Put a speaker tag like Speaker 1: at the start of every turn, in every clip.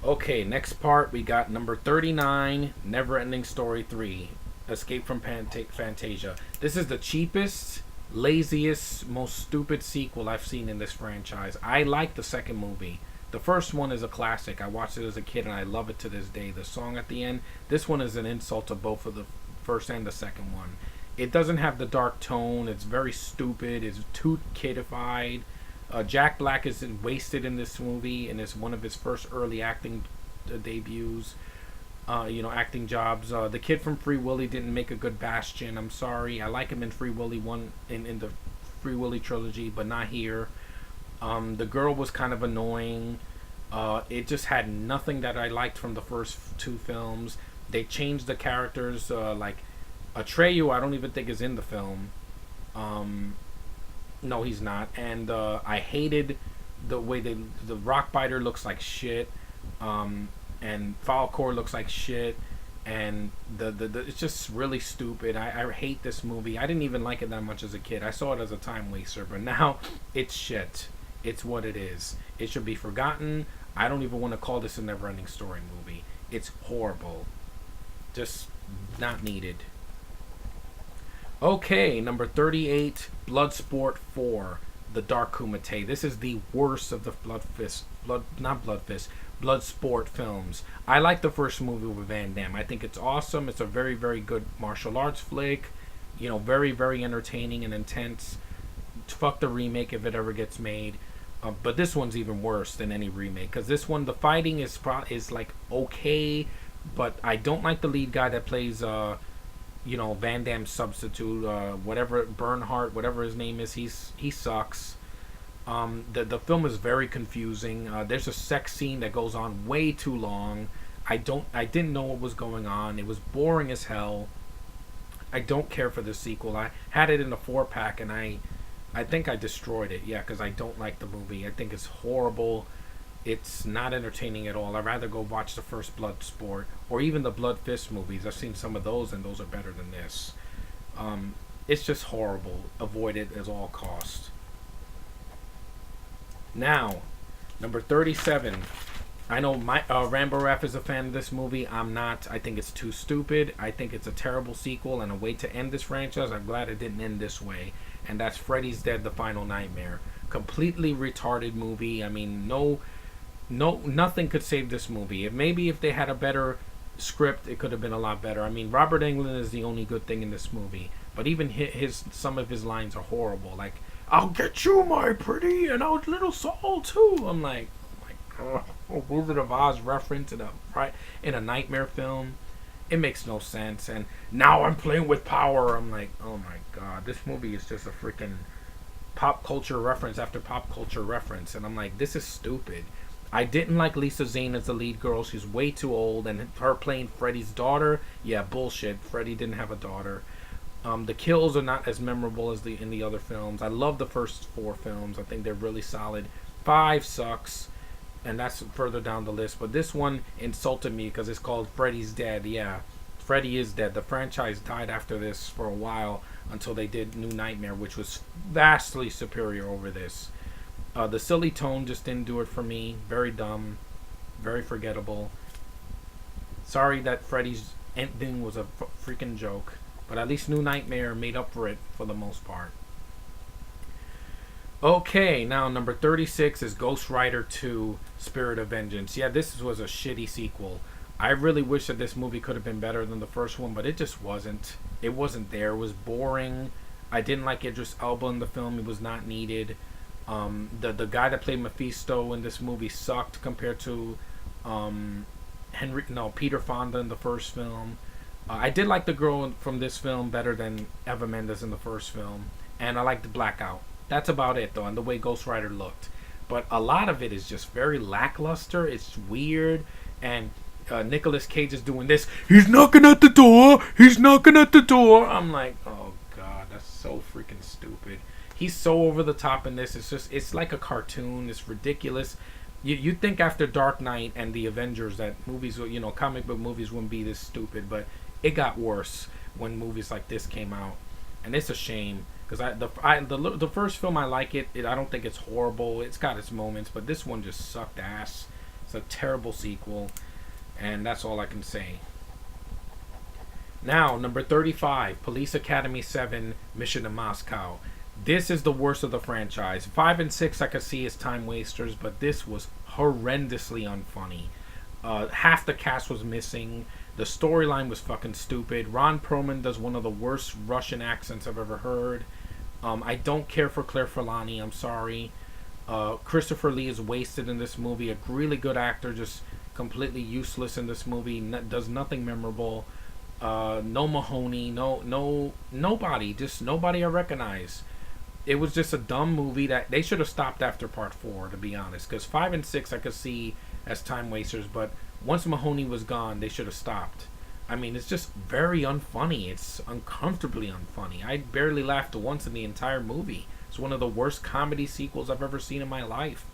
Speaker 1: Okay, next part we got number 39, Neverending Story 3, Escape from Fantasia. This is the cheapest, laziest, most stupid sequel I've seen in this franchise. I like the second movie. The first one is a classic. I watched it as a kid and I love it to this day. The song at the end, this one is an insult to both of the first and the second one. It doesn't have the dark tone. It's very stupid. It's too kidified. Jack Black is wasted in this movie, and it's one of his first early acting debuts. Acting jobs. The kid from Free Willy didn't make a good Bastion. I'm sorry. I like him in Free Willy one in the Free Willy trilogy, but not here. The girl was kind of annoying. It just had nothing that I liked from the first two films. They changed the characters. Like Atreyu, I don't even think is in the film. No, he's not. And I hated the way the Rockbiter looks like shit, and Falcor looks like shit, and the it's just really stupid. I hate this movie. I didn't even like it that much as a kid. I saw it as a time waster, but now it's shit. It's what it is. It should be forgotten. I don't even want to call this a Neverending Story movie. It's horrible. Just not needed. Okay, number 38, Bloodsport 4, The Dark Kumite. This is the worst of the Bloodsport films. I like the first movie with Van Damme. I think it's awesome. It's a very, very good martial arts flick. Very, very entertaining and intense. Fuck the remake if it ever gets made. But this one's even worse than any remake. Because this one, the fighting is like okay. But I don't like the lead guy that plays... Van Damme's substitute, whatever Bernhardt, whatever his name is, he sucks. The film is very confusing. There's a sex scene that goes on way too long. I didn't know what was going on. It was boring as hell. I don't care for the sequel. I had it in a 4-pack and I think I destroyed it. Yeah, because I don't like the movie. I think it's horrible. It's not entertaining at all. I'd rather go watch the first Bloodsport or even the Blood Fist movies. I've seen some of those, and those are better than this. It's just horrible. Avoid it at all costs. Now, number 37. I know my Rambo Raff is a fan of this movie. I'm not. I think it's too stupid. I think it's a terrible sequel and a way to end this franchise. I'm glad it didn't end this way. And that's Freddys Dead: The Final Nightmare. Completely retarded movie. I mean, nothing could save this movie. If they had a better script, it could have been a lot better. I mean, Robert Englund is the only good thing in this movie, but even some of his lines are horrible. Like, "I'll get you, my pretty, and our little soul too." I'm like, oh my god, a Wizard of Oz reference in a nightmare film. It makes no sense. And now I'm playing with power. I'm like, oh my god, this movie is just a freaking pop culture reference after pop culture reference, and I'm like, this is stupid. I didn't like Lisa Zane as the lead girl. She's way too old, and her playing Freddy's daughter, yeah, bullshit. Freddy didn't have a daughter. The kills are not as memorable as in the other films. I love the first 4 films. I think they're really solid. 5 sucks, and that's further down the list. But this one insulted me because it's called Freddys Dead. Yeah, Freddy is dead. The franchise died after this for a while until they did New Nightmare, which was vastly superior over this. The silly tone just didn't do it for me. Very dumb. Very forgettable. Sorry that Freddy's ending was a freaking joke. But at least New Nightmare made up for it for the most part. Okay, now number 36 is Ghost Rider 2, Spirit of Vengeance. Yeah, this was a shitty sequel. I really wish that this movie could have been better than the first one, but it just wasn't. It wasn't there. It was boring. I didn't like Idris Elba in the film. It was not needed. The guy that played Mephisto in this movie sucked compared to Peter Fonda in the first film. I did like the girl from this film better than Eva Mendes in the first film, and I liked the Blackout. That's about it though, and the way Ghost Rider looked. But a lot of it is just very lackluster. It's weird, and Nicolas Cage is doing this. He's knocking at the door. He's knocking at the door. I'm like, oh god, that's so freaking stupid. He's so over the top in this. It's like a cartoon. It's ridiculous. You'd think after Dark Knight and the Avengers that movies, comic book movies wouldn't be this stupid, but it got worse when movies like this came out, and it's a shame because the first film I like it. I don't think it's horrible. It's got its moments, but this one just sucked ass. It's a terrible sequel, and that's all I can say. Now, number 35, Police Academy 7, Mission to Moscow. This is the worst of the franchise. 5 and 6 I could see as time wasters, but this was horrendously unfunny. Half the cast was missing. The storyline was fucking stupid. Ron Perlman does one of the worst Russian accents I've ever heard. I don't care for Claire Forlani. I'm sorry. Christopher Lee is wasted in this movie. A really good actor, just completely useless in this movie. Does nothing memorable. No Mahoney. Nobody. Just nobody I recognize. It was just a dumb movie that they should have stopped after part 4, to be honest. Because 5 and 6 I could see as time wasters, but once Mahoney was gone, they should have stopped. I mean, it's just very unfunny. It's uncomfortably unfunny. I barely laughed once in the entire movie. It's one of the worst comedy sequels I've ever seen in my life.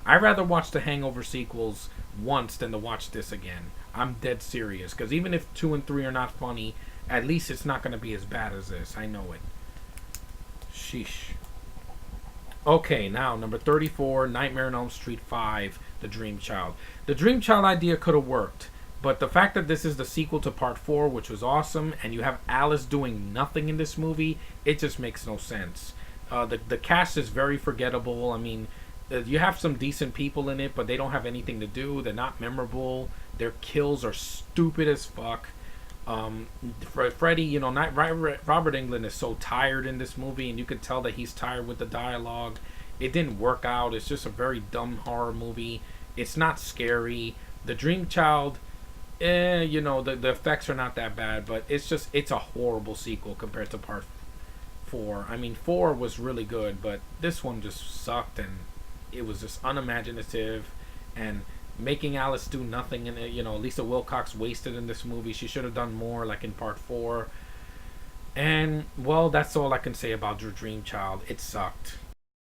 Speaker 1: I'd rather watch the Hangover sequels once than to watch this again. I'm dead serious. Because even if 2 and 3 are not funny, at least it's not going to be as bad as this. I know it. Sheesh. Okay, now number 34, Nightmare on Elm Street 5, The Dream Child. The Dream Child idea could have worked, but the fact that this is the sequel to part 4, which was awesome, and you have Alice doing nothing in this movie, it just makes no sense. The cast is very forgettable. I mean, you have some decent people in it, but they don't have anything to do. They're not memorable. Their kills are stupid as fuck. Freddy, you know, Robert Englund is so tired in this movie, and you could tell that he's tired with the dialogue. It didn't work out. It's just a very dumb horror movie. It's not scary. The Dream Child, you know, the effects are not that bad, but it's a horrible sequel compared to part 4. I mean, 4 was really good, but this one just sucked, and it was just unimaginative, and making Alice do nothing in it. You know, Lisa Wilcox wasted in this movie. She should have done more, like in part 4. And, well, that's all I can say about Dream Child. It sucked.